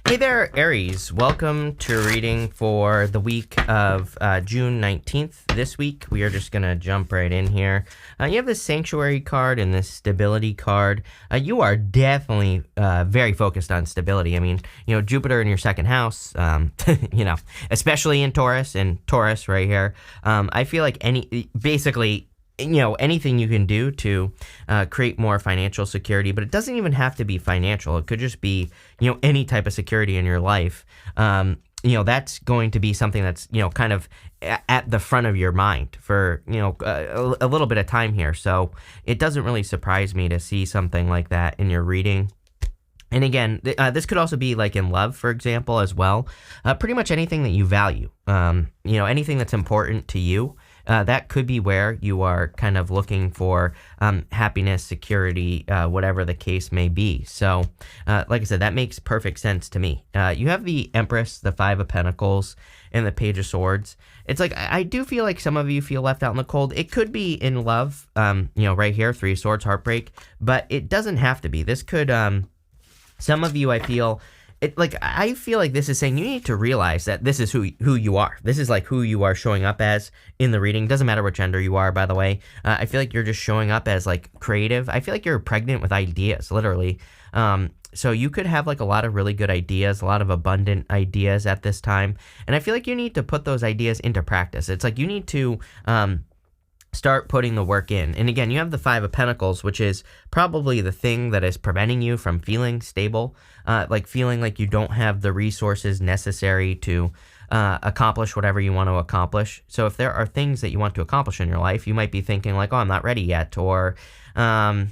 Hey there, Aries. Welcome to reading for the week of June 19th. This week, we are just going to jump right in here. You have this Sanctuary card and this Stability card. You are definitely very focused on stability. I mean, Jupiter in your second house, especially in Taurus and Taurus right here. I feel like anything you can do to create more financial security, but it doesn't even have to be financial. It could just be, any type of security in your life. That's going to be something that's, kind of at the front of your mind for, a little bit of time here. So it doesn't really surprise me to see something like that in your reading. And again, this could also be like in love, for example, as well. Pretty much anything that you value, anything that's important to you. That could be where you are kind of looking for happiness, security, whatever the case may be. So, like I said, that makes perfect sense to me. You have the Empress, the Five of Pentacles, and the Page of Swords. It's like, I do feel like some of you feel left out in the cold. It could be in love, right here, Three of Swords, heartbreak, but it doesn't have to be. This could, some of you, I feel like this is saying you need to realize that this is who you are. This is like who you are showing up as in the reading. Doesn't matter what gender you are, by the way. I feel like you're just showing up as like creative. I feel like you're pregnant with ideas, literally. So you could have like a lot of really good ideas, a lot of abundant ideas at this time. And I feel like you need to put those ideas into practice. It's like you need to start putting the work in. And again, you have the Five of Pentacles, which is probably the thing that is preventing you from feeling stable, like feeling like you don't have the resources necessary to accomplish whatever you want to accomplish. So if there are things that you want to accomplish in your life, you might be thinking like, oh, I'm not ready yet, or I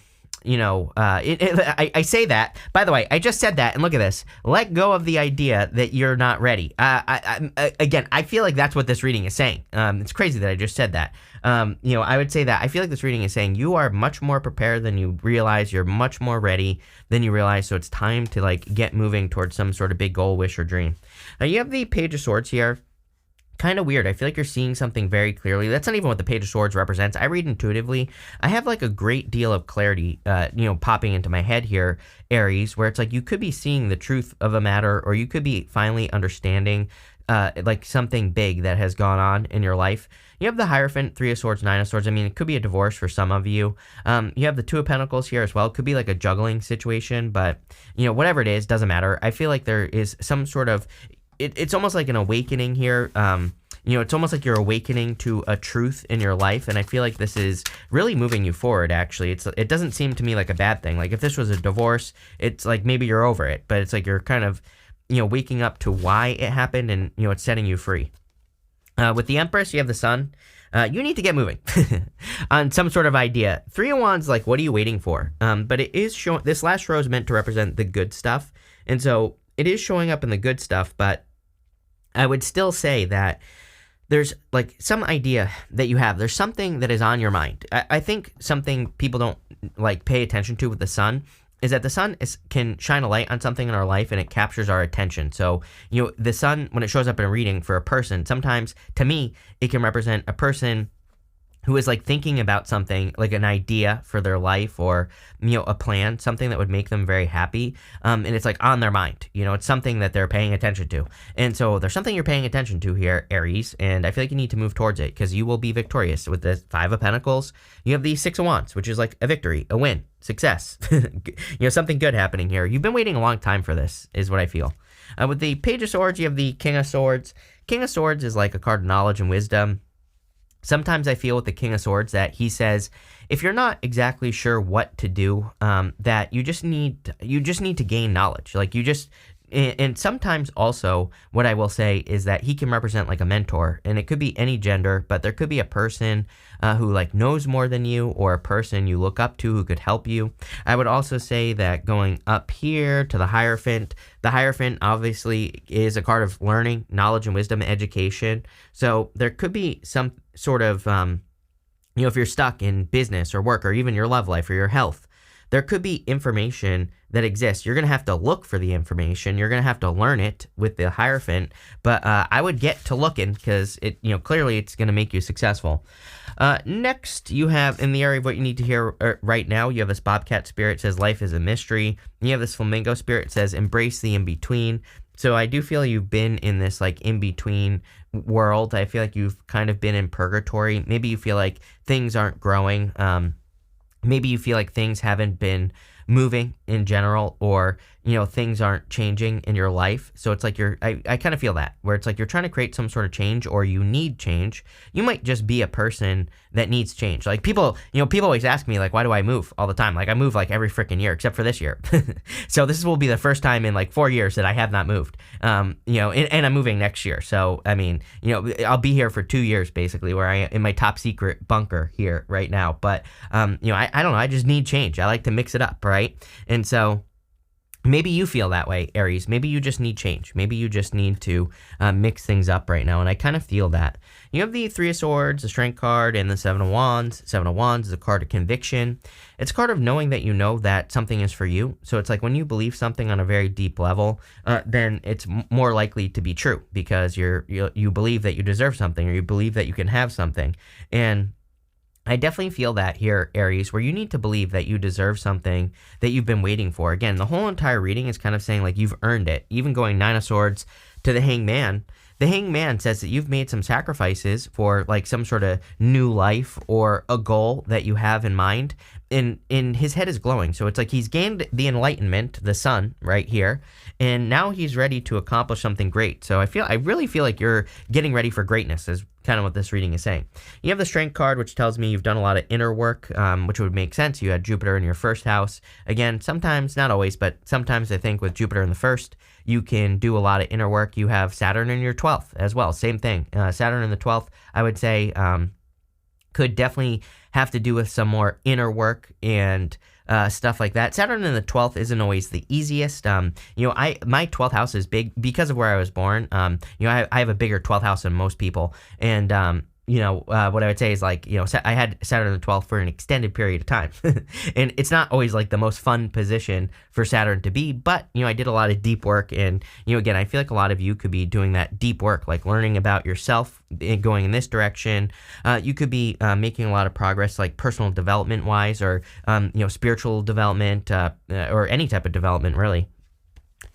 say that, by the way, I just said that, and look at this. Let go of the idea that you're not ready. Again, I feel like that's what this reading is saying. It's crazy that I just said that. I would say that I feel like this reading is saying you are much more prepared than you realize. You're much more ready than you realize. So it's time to like get moving towards some sort of big goal, wish, or dream. Now you have the Page of Swords here. Kind of weird. I feel like you're seeing something very clearly. That's not even what the Page of Swords represents. I read intuitively. I have like a great deal of clarity, popping into my head here, Aries, where it's like you could be seeing the truth of a matter, or you could be finally understanding like something big that has gone on in your life. You have the Hierophant, Three of Swords, Nine of Swords. I mean, it could be a divorce for some of you. You have the Two of Pentacles here as well. It could be like a juggling situation, but, whatever it is, doesn't matter. I feel like there is some sort of... It's almost like an awakening here. It's almost like you're awakening to a truth in your life, and I feel like this is really moving you forward, actually. It doesn't seem to me like a bad thing. Like, if this was a divorce, it's like maybe you're over it, but it's like you're kind of, waking up to why it happened, and, it's setting you free. With the Empress, you have the Sun. You need to get moving on some sort of idea. Three of Wands, like, what are you waiting for? But it is showing, this last row is meant to represent the good stuff, and so it is showing up in the good stuff, but I would still say that there's like some idea that you have. There's something that is on your mind. I think something people don't like pay attention to with the Sun is that the Sun can shine a light on something in our life, and it captures our attention. So, the Sun, when it shows up in a reading for a person, sometimes to me, it can represent a person who is like thinking about something, like an idea for their life, or, a plan, something that would make them very happy. And it's like on their mind, it's something that they're paying attention to. And so there's something you're paying attention to here, Aries, and I feel like you need to move towards it because you will be victorious. With the Five of Pentacles, you have the Six of Wands, which is like a victory, a win, success, something good happening here. You've been waiting a long time for this, is what I feel. With the Page of Swords, you have the King of Swords. King of Swords is like a card of knowledge and wisdom. Sometimes I feel with the King of Swords that he says, if you're not exactly sure what to do, that you just need to gain knowledge. Like and sometimes also what I will say is that he can represent like a mentor, and it could be any gender, but there could be a person who like knows more than you, or a person you look up to who could help you. I would also say that going up here to the Hierophant obviously is a card of learning, knowledge, and wisdom, education. So there could be some sort of, if you're stuck in business or work, or even your love life or your health, there could be information that exists. You're going to have to look for the information. You're going to have to learn it with the Hierophant, but I would get to looking because it, clearly it's going to make you successful. Next, you have in the area of what you need to hear right now, you have this Bobcat spirit says life is a mystery. You have this Flamingo spirit says embrace the in-between. So I do feel you've been in this like in between world. I feel like you've kind of been in purgatory. Maybe you feel like things aren't growing. Maybe you feel like things haven't been moving in general, or things aren't changing in your life. So it's like I kind of feel that, where it's like you're trying to create some sort of change, or you need change. You might just be a person that needs change. Like people always ask me like, why do I move all the time? Like I move like every freaking year except for this year. So this will be the first time in like 4 years that I have not moved. And I'm moving next year. So I mean, I'll be here for 2 years basically, where I am in my top secret bunker here right now. But I don't know. I just need change. I like to mix it up, right? And so maybe you feel that way, Aries. Maybe you just need change. Maybe you just need to mix things up right now. And I kind of feel that. You have the Three of Swords, the Strength card, and the Seven of Wands. Seven of Wands is a card of conviction. It's a card of knowing that you know that something is for you. So it's like when you believe something on a very deep level, then it's more likely to be true, because you believe that you deserve something, or you believe that you can have something. And I definitely feel that here, Aries, where you need to believe that you deserve something that you've been waiting for. Again, the whole entire reading is kind of saying like you've earned it. Even going Nine of Swords to the Hangman. The Hangman says that you've made some sacrifices for like some sort of new life or a goal that you have in mind. And his head is glowing. So it's like he's gained the enlightenment, the sun right here. And now he's ready to accomplish something great. So I really feel like you're getting ready for greatness, is kind of what this reading is saying. You have the Strength card, which tells me you've done a lot of inner work, which would make sense. You had Jupiter in your first house. Again, sometimes, not always, but sometimes I think with Jupiter in the first, you can do a lot of inner work. You have Saturn in your 12th as well. Same thing. Saturn in the 12th, I would say, could definitely have to do with some more inner work and stuff like that. Saturn in the 12th isn't always the easiest. My 12th house is big because of where I was born. I have a bigger 12th house than most people. And, what I would say is like, I had Saturn in the 12th for an extended period of time. And it's not always like the most fun position for Saturn to be, but, I did a lot of deep work. And, again, I feel like a lot of you could be doing that deep work, like learning about yourself, going in this direction. You could be making a lot of progress, like personal development wise, or, spiritual development, or any type of development, really.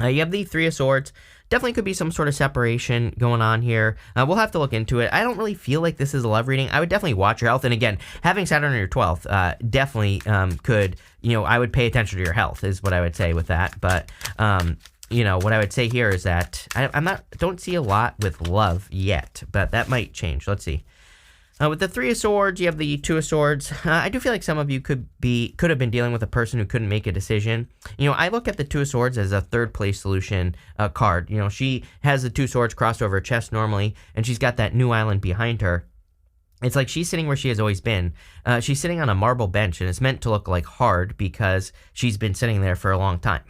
You have the Three of Swords. Definitely could be some sort of separation going on here. We'll have to look into it. I don't really feel like this is a love reading. I would definitely watch your health. And again, having Saturn in your 12th definitely could, I would pay attention to your health is what I would say with that. But, what I would say here is that don't see a lot with love yet, but that might change. Let's see. With the Three of Swords, you have the Two of Swords. I do feel like some of you could have been dealing with a person who couldn't make a decision. I look at the Two of Swords as a third place solution card. She has the Two Swords crossed over her chest normally, and she's got that new island behind her. It's like she's sitting where she has always been. She's sitting on a marble bench, and it's meant to look like hard because she's been sitting there for a long time.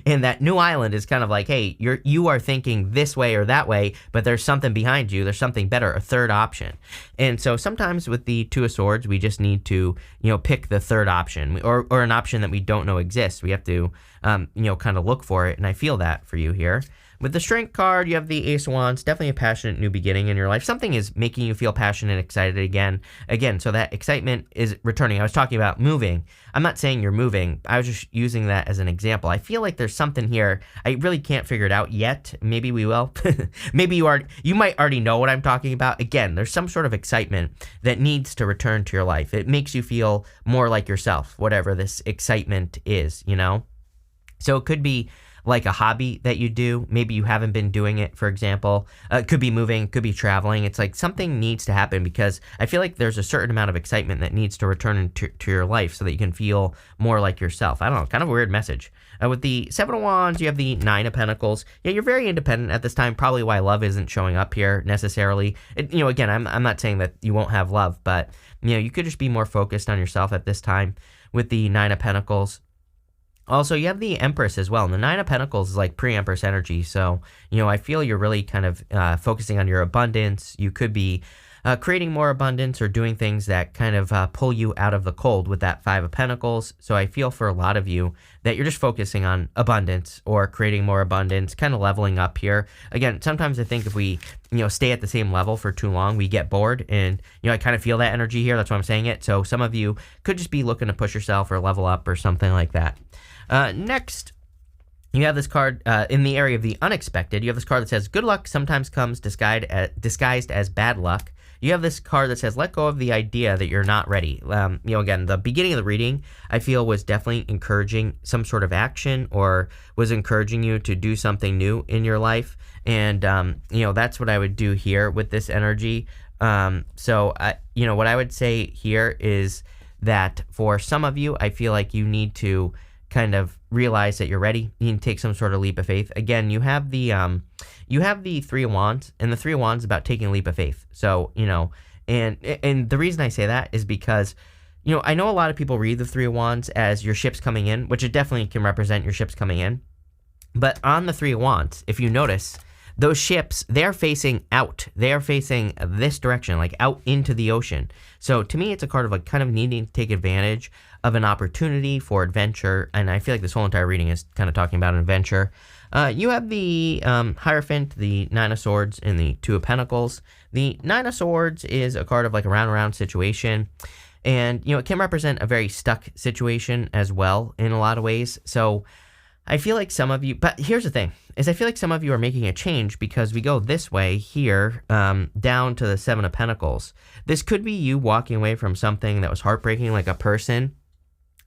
And that new island is kind of like, hey, you are thinking this way or that way, but there's something behind you. There's something better, a third option. And so sometimes with the Two of Swords, we just need to, pick the third option or an option that we don't know exists. We have to, kind of look for it. And I feel that for you here. With the Strength card, you have the Ace of Wands, definitely a passionate new beginning in your life. Something is making you feel passionate and excited again. So that excitement is returning. I was talking about moving. I'm not saying you're moving. I was just using that as an example. I feel like there's something here. I really can't figure it out yet. Maybe we will. Maybe you might already know what I'm talking about. Again, there's some sort of excitement that needs to return to your life. It makes you feel more like yourself, whatever this excitement is, So it could be like a hobby that you do. Maybe you haven't been doing it, for example. It could be moving, could be traveling. It's like something needs to happen, because I feel like there's a certain amount of excitement that needs to return to your life so that you can feel more like yourself. I don't know, kind of a weird message. With the Seven of Wands, you have the Nine of Pentacles. Yeah, you're very independent at this time, probably why love isn't showing up here necessarily. Again, I'm not saying that you won't have love, but, you could just be more focused on yourself at this time with the Nine of Pentacles. Also, you have the Empress as well. And the Nine of Pentacles is like pre-Empress energy. So, I feel you're really kind of focusing on your abundance. You could be creating more abundance or doing things that kind of pull you out of the cold with that Five of Pentacles. So I feel for a lot of you that you're just focusing on abundance or creating more abundance, kind of leveling up here. Again, sometimes I think if we, stay at the same level for too long, we get bored. And, I kind of feel that energy here. That's why I'm saying it. So some of you could just be looking to push yourself or level up or something like that. Next, You have this card in the area of the unexpected. You have this card that says, good luck sometimes comes disguised as bad luck. You have this card that says, let go of the idea that you're not ready. Again, the beginning of the reading, I feel, was definitely encouraging some sort of action, or was encouraging you to do something new in your life. And, that's what I would do here with this energy. What I would say here is that for some of you, I feel like you need to kind of realize that you're ready. You can take some sort of leap of faith. Again, you have the Three of Wands, and the Three of Wands is about taking a leap of faith. So, and the reason I say that is because, I know a lot of people read the Three of Wands as your ship's coming in, which it definitely can represent your ship's coming in. But on the Three of Wands, if you notice, those ships, they're facing out. They are facing this direction, like out into the ocean. So to me, it's a card of like kind of needing to take advantage of an opportunity for adventure. And I feel like this whole entire reading is kind of talking about an adventure. You have the Hierophant, the Nine of Swords, and the Two of Pentacles. The Nine of Swords is a card of like a round situation. And, it can represent a very stuck situation as well in a lot of ways. So I feel like some of you, but here's the thing, is I feel like some of you are making a change because we go this way here, down to the Seven of Pentacles. This could be you walking away from something that was heartbreaking, like a person.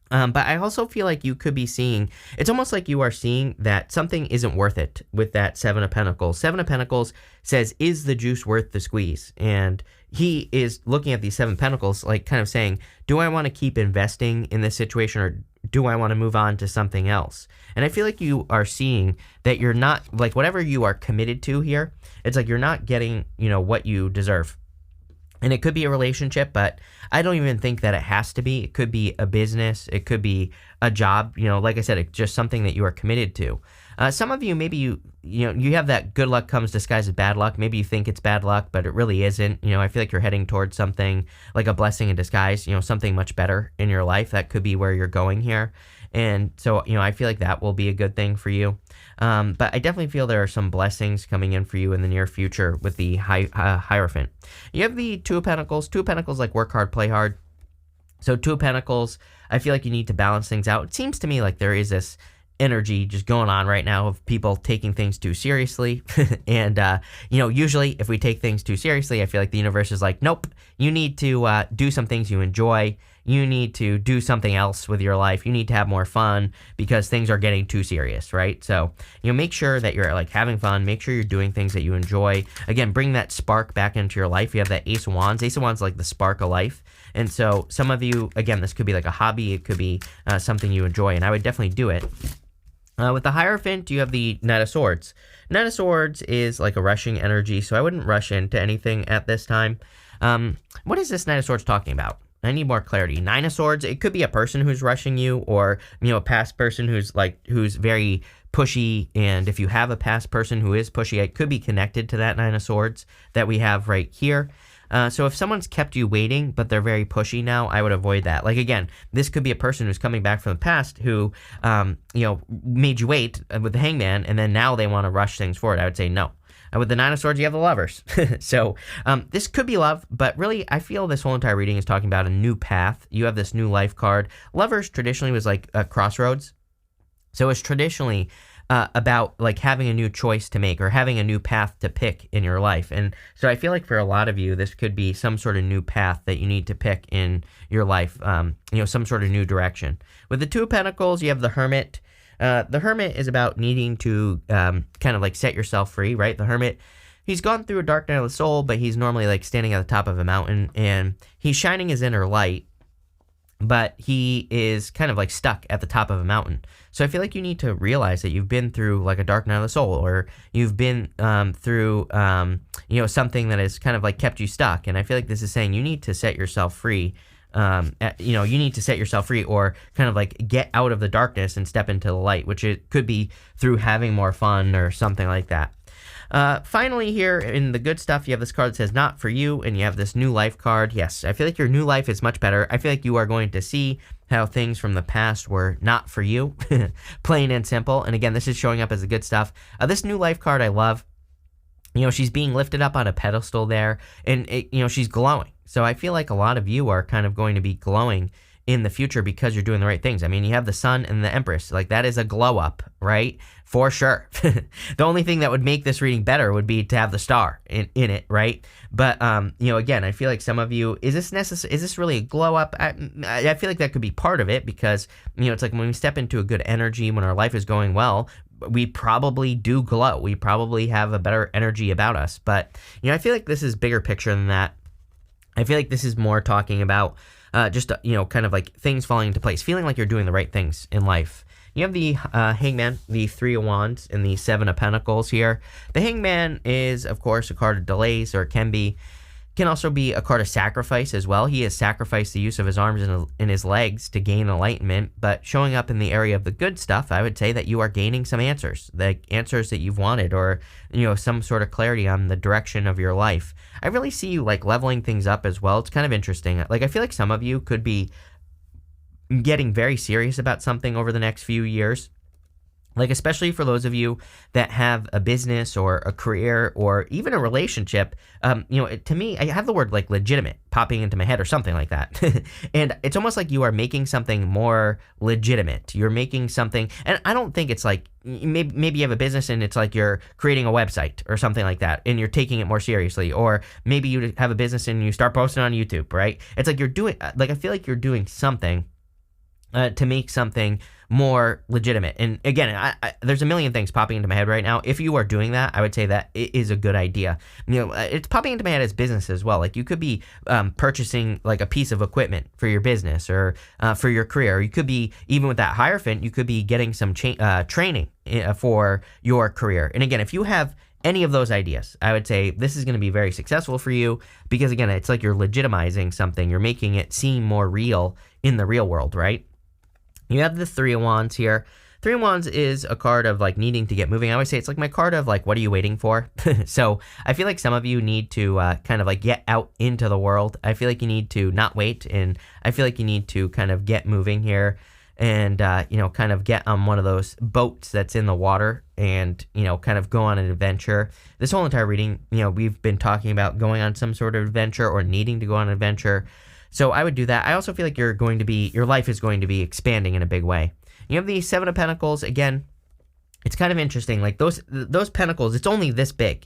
But I also feel like you could be seeing, it's almost like you are seeing that something isn't worth it with that Seven of Pentacles. Seven of Pentacles says, is the juice worth the squeeze? And he is looking at these Seven Pentacles, like kind of saying, do I want to keep investing in this situation, or do I want to move on to something else? And I feel like you are seeing that you're not, like whatever you are committed to here, it's like you're not getting, what you deserve. And it could be a relationship, but I don't even think that it has to be. It could be a business. It could be a job. Like I said, it's just something that you are committed to. Some of you, maybe you have that good luck comes disguised as bad luck. Maybe you think it's bad luck, but it really isn't. I feel like you're heading towards something like a blessing in disguise, something much better in your life. That could be where you're going here. And so, I feel like that will be a good thing for you. But I definitely feel there are some blessings coming in for you in the near future with the Hierophant. You have the Two of Pentacles. Two of Pentacles, like work hard, play hard. So Two of Pentacles, I feel like you need to balance things out. It seems to me like there is this energy just going on right now of people taking things too seriously. And, usually if we take things too seriously, I feel like the universe is like, nope, you need to do some things you enjoy. You need to do something else with your life. You need to have more fun because things are getting too serious, right? So, make sure that you're like having fun. Make sure you're doing things that you enjoy. Again, bring that spark back into your life. You have that Ace of Wands. Ace of Wands is like the spark of life. And so some of you, again, this could be like a hobby. It could be something you enjoy, and I would definitely do it. With the Hierophant, you have the Knight of Swords. Knight of Swords is like a rushing energy, so I wouldn't rush into anything at this time. What is this Knight of Swords talking about? I need more clarity. Nine of Swords, it could be a person who's rushing you, or, a past person who's very pushy. And if you have a past person who is pushy, it could be connected to that Nine of Swords that we have right here. So if someone's kept you waiting, but they're very pushy now, I would avoid that. Like, again, this could be a person who's coming back from the past who, made you wait with the Hangman, and then now they want to rush things forward. I would say no. With the Nine of Swords, you have the Lovers. So this could be love, but really, I feel this whole entire reading is talking about a new path. You have this new life card. Lovers traditionally was like a crossroads. So it's traditionally about like having a new choice to make, or having a new path to pick in your life. And so I feel like for a lot of you, this could be some sort of new path that you need to pick in your life, some sort of new direction. With the Two of Pentacles, you have the Hermit. The Hermit is about needing to kind of like set yourself free, right? The Hermit, he's gone through a dark night of the soul, but he's normally like standing at the top of a mountain, and he's shining his inner light, but he is kind of like stuck at the top of a mountain. So I feel like you need to realize that you've been through like a dark night of the soul, or you've been through, something that has kind of like kept you stuck. And I feel like this is saying you need to set yourself free. You need to set yourself free, or kind of like get out of the darkness and step into the light, which it could be through having more fun or something like that. Finally here in the good stuff, you have this card that says not for you, and you have this new life card. Yes, I feel like your new life is much better. I feel like you are going to see how things from the past were not for you, plain and simple. And again, this is showing up as the good stuff. This new life card I love. She's being lifted up on a pedestal there, and she's glowing. So I feel like a lot of you are kind of going to be glowing in the future because you're doing the right things. I mean, you have the sun and the Empress. Like, that is a glow up, right? For sure. The only thing that would make this reading better would be to have the star in it, right? But, again, I feel like some of you, is this really a glow up? I feel like that could be part of it because, it's like when we step into a good energy, when our life is going well, we probably do glow. We probably have a better energy about us. But, I feel like this is bigger picture than that. I feel like this is more talking about just, kind of like things falling into place, feeling like you're doing the right things in life. You have the Hangman, the Three of Wands, and the Seven of Pentacles here. The Hangman is, of course, a card of delays, or can also be a card of sacrifice as well. He has sacrificed the use of his arms and his legs to gain enlightenment, but showing up in the area of the good stuff, I would say that you are gaining some answers, the answers that you've wanted, or, some sort of clarity on the direction of your life. I really see you like leveling things up as well. It's kind of interesting. Like, I feel like some of you could be getting very serious about something over the next few years. Like, especially for those of you that have a business or a career or even a relationship, to me, I have the word like legitimate popping into my head or something like that. And it's almost like you are making something more legitimate. You're making something, and I don't think it's like, maybe you have a business and it's like you're creating a website or something like that and you're taking it more seriously. Or maybe you have a business and you start posting on YouTube, right? It's like I feel like you're doing something to make something more legitimate. And again, there's a million things popping into my head right now. If you are doing that, I would say that it is a good idea. It's popping into my head as business as well. Like, you could be purchasing like a piece of equipment for your business or for your career. You could be, even with that Hierophant, you could be getting some training for your career. And again, if you have any of those ideas, I would say this is going to be very successful for you because, again, it's like you're legitimizing something. You're making it seem more real in the real world, right? You have the Three of Wands here. Three of Wands is a card of like needing to get moving. I always say it's like my card of like, what are you waiting for? So I feel like some of you need to kind of like get out into the world. I feel like you need to not wait. And I feel like you need to kind of get moving here and, kind of get on one of those boats that's in the water and, kind of go on an adventure. This whole entire reading, we've been talking about going on some sort of adventure or needing to go on an adventure. So I would do that. I also feel like your life is going to be expanding in a big way. You have the Seven of Pentacles. Again, it's kind of interesting. Like those pentacles, it's only this big,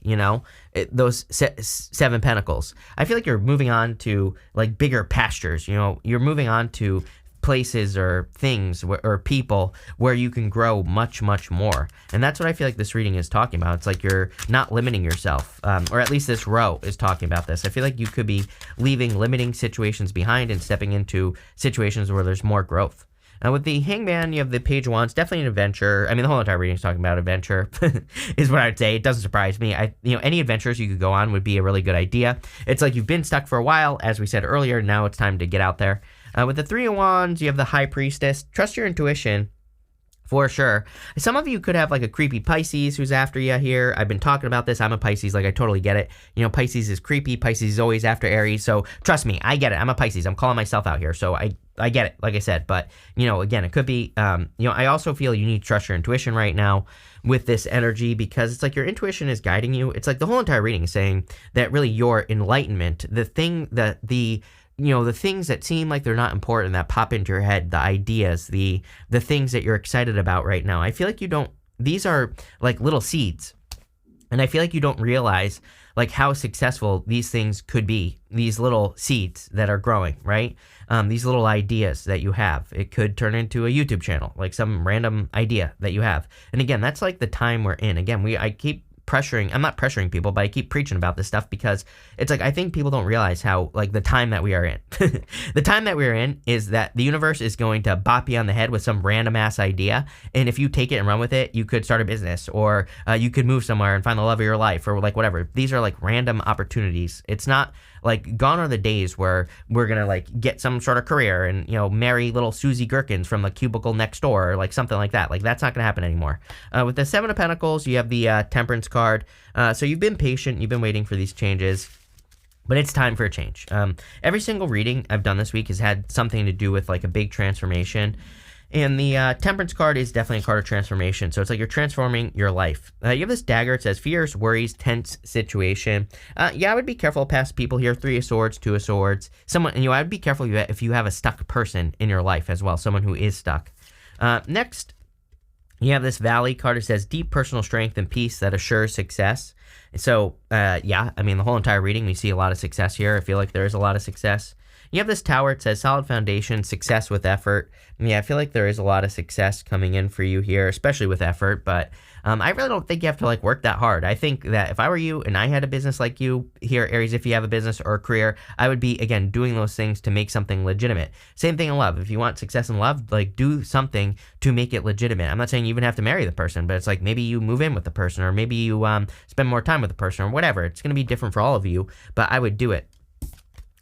those seven pentacles. I feel like you're moving on to like bigger pastures. You're moving on to places or things or people where you can grow much, much more. And that's what I feel like this reading is talking about. It's like you're not limiting yourself, or at least this row is talking about this. I feel like you could be leaving limiting situations behind and stepping into situations where there's more growth. With the Hangman, you have the Page of Wands, definitely an adventure. I mean, the whole entire reading is talking about adventure, is what I'd say. It doesn't surprise me. Any adventures you could go on would be a really good idea. It's like you've been stuck for a while, as we said earlier. Now it's time to get out there. With the Three of Wands, you have the High Priestess. Trust your intuition. For sure. Some of you could have like a creepy Pisces who's after you here. I've been talking about this. I'm a Pisces. Like, I totally get it. Pisces is creepy. Pisces is always after Aries. So trust me, I get it. I'm a Pisces. I'm calling myself out here. So I get it, like I said. But, again, it could be, I also feel you need to trust your intuition right now with this energy because it's like your intuition is guiding you. It's like the whole entire reading is saying that really your enlightenment, the thing that the things that seem like they're not important that pop into your head, the ideas, the things that you're excited about right now. I feel like these are like little seeds. And I feel like you don't realize like how successful these things could be, these little seeds that are growing, right? These little ideas that you have. It could turn into a YouTube channel, like some random idea that you have. And again, that's like the time we're in. Again, I keep I'm not pressuring people, but I keep preaching about this stuff because it's like I think people don't realize how like the time that we are in. The time that we're in is that the universe is going to bop you on the head with some random ass idea, and if you take it and run with it, you could start a business or you could move somewhere and find the love of your life or like whatever. These are like random opportunities. It's not like gone are the days where we're gonna like get some sort of career and marry little Susie Gherkins from the cubicle next door or like something like that. Like that's not gonna happen anymore. With the Seven of Pentacles, you have the Temperance card. So you've been patient, you've been waiting for these changes, but it's time for a change. Every single reading I've done this week has had something to do with like a big transformation. And the Temperance card is definitely a card of transformation. So it's like you're transforming your life. You have this dagger. It says fears, worries, tense situation. Yeah, I would be careful past people here. 3 of Swords, 2 of Swords. Someone, I would be careful if you have a stuck person in your life as well. Someone who is stuck. Next, you have this Valley card. It says deep personal strength and peace that assures success. So, yeah, I mean, the whole entire reading, we see a lot of success here. I feel like there is a lot of success. You have this Tower. It says solid foundation, success with effort. Yeah, I feel like there is a lot of success coming in for you here, especially with effort. But I really don't think you have to like work that hard. I think that if I were you and I had a business like you here, Aries, if you have a business or a career, I would be, again, doing those things to make something legitimate. Same thing in love. If you want success in love, like do something to make it legitimate. I'm not saying you even have to marry the person, but it's like maybe you move in with the person, or maybe you spend more time with the person, or whatever. It's going to be different for all of you, but I would do it.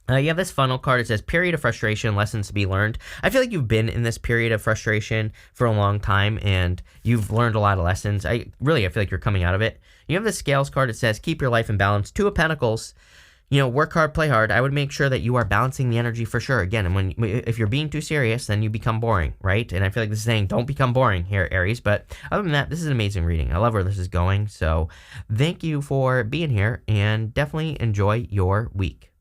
You have this funnel card. It says period of frustration, lessons to be learned. I feel like you've been in this period of frustration for a long time and you've learned a lot of lessons. I feel like you're coming out of it. You have the Scales card. It says keep your life in balance. 2 of Pentacles. Work hard, play hard. I would make sure that you are balancing the energy for sure. Again, and if you're being too serious, then you become boring, right? And I feel like this is saying don't become boring here, Aries. But other than that, this is an amazing reading. I love where this is going. So thank you for being here and definitely enjoy your week.